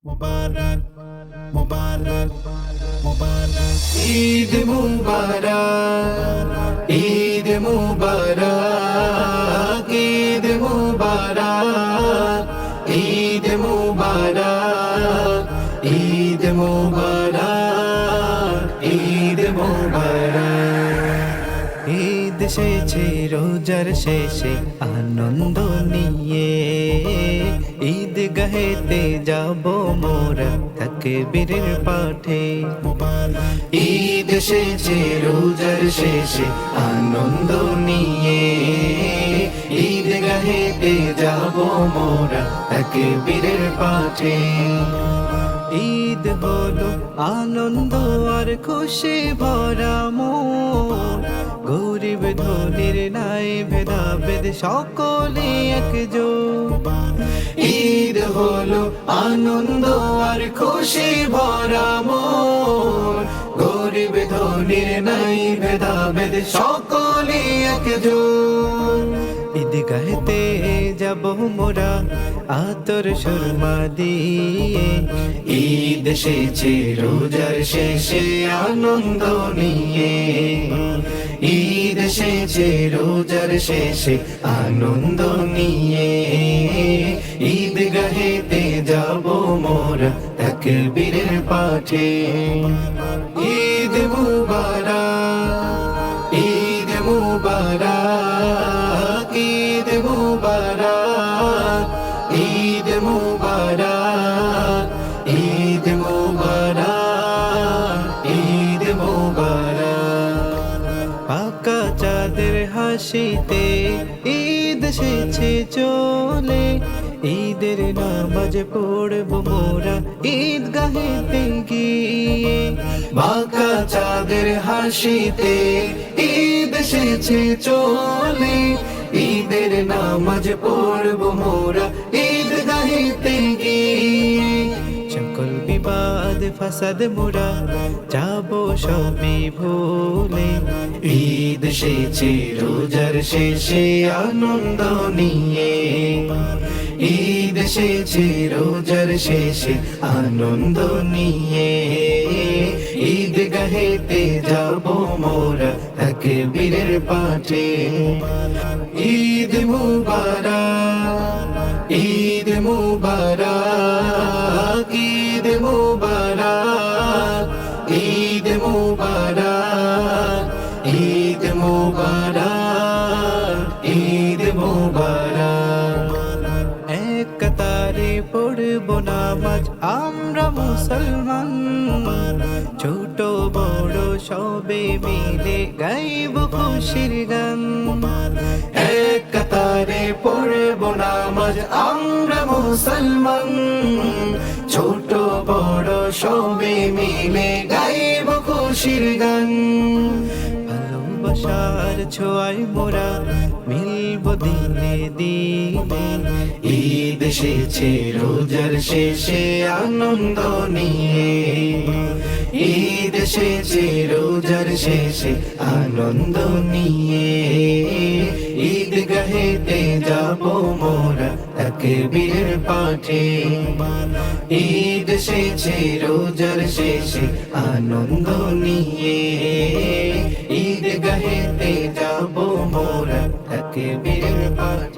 মুবারক মুবারক মুবারক ঈদ মুবারক ঈদ মুবারক ঈদ মুবারক ঈদ মুবারক ঈদ মুবারক ঈদ মুবারক ঈদ এসেছে রোজার শেষে আনন্দ নিয়ে ঈদ গাহেতে যাব মোরা তাকবীরের পাঠে ঈদ এসেছে রোজার শেষে আনন্দ নিয়ে ঈদ গাহেতে যাব মোরা তাকবীরের পাঠে ঈদ হলো আনন্দ আর খুশি ভরা মন গরিব ধনীর নাই ভেদাভেদ সকলে একজোট ঈদ হলো আনন্দ আর খুশি ভরা মন গরিব ধনীর নাই ভেদাভেদ সকলে একজোট ঈদ গাহেতে যাব মোরা আতর সুরমা দিয়ে ঈদ এসেছে রোজার শেষে আনন্দ নিয়ে ঈদ এসেছে রোজার শেষে আনন্দ নিয়ে ঈদ গাহেতে যাব মোরা তাকবীরের পাঠে ঈদ মুবারক ঈদ মুবারক ঈদ মুবারক ঈদ মুবারক ঈদ মুবারক ঈদ মুবারক পাকা চাঁদের হাসিতে ঈদ এসেছে চলে ঈদের নামাজ পড়ব মোরা ঈদ গাহেতে গিয়ে পাকা চাঁদের হাসিতে ঈদ এসেছে চলে ঈদের নামাজ পড়ব মোরা ঈদ গাহেতে গিয়ে সকল বিবাদ ফাসাদ মোরা যাব সবই ভুলে ঈদ এসেছে রোজার শেষে আনন্দ নিয়ে ঈদ এসেছে রোজার শেষে আনন্দ নিয়ে ঈদ গাহেতে যাব মোরা তাকবীরের পাঠে ঈদ মুবারক ঈদ মুবারক ঈদ মুবারক ঈদ মুবারক ঈদ মুবারক ঈদ মুবারক এক কাতারে পড়ব নামাজ আমরা মুসলমান ছোট বড় সবে মিলে গাইব খুশির গান এক কাতারে পড়ব নামাজ আমরা মুসলমান ছোট বড় সবে মিলে গাইব খুশির গান ভালোবাসার ছোঁয়ায় মোরা মিলব দিনে দিনে ঈদ এসেছে রোজার শেষে আনন্দ নিয়ে ঈদ এসেছে রোজার শেষে আনন্দ নিয়ে ঈদ গাহেতে যাব মোরা তাকবীরের পাঠে ঈদ এসেছে রোজার শেষে আনন্দ নিয়ে ঈদ গাহেতে যাব মোরা তাকবীরের পাঠে।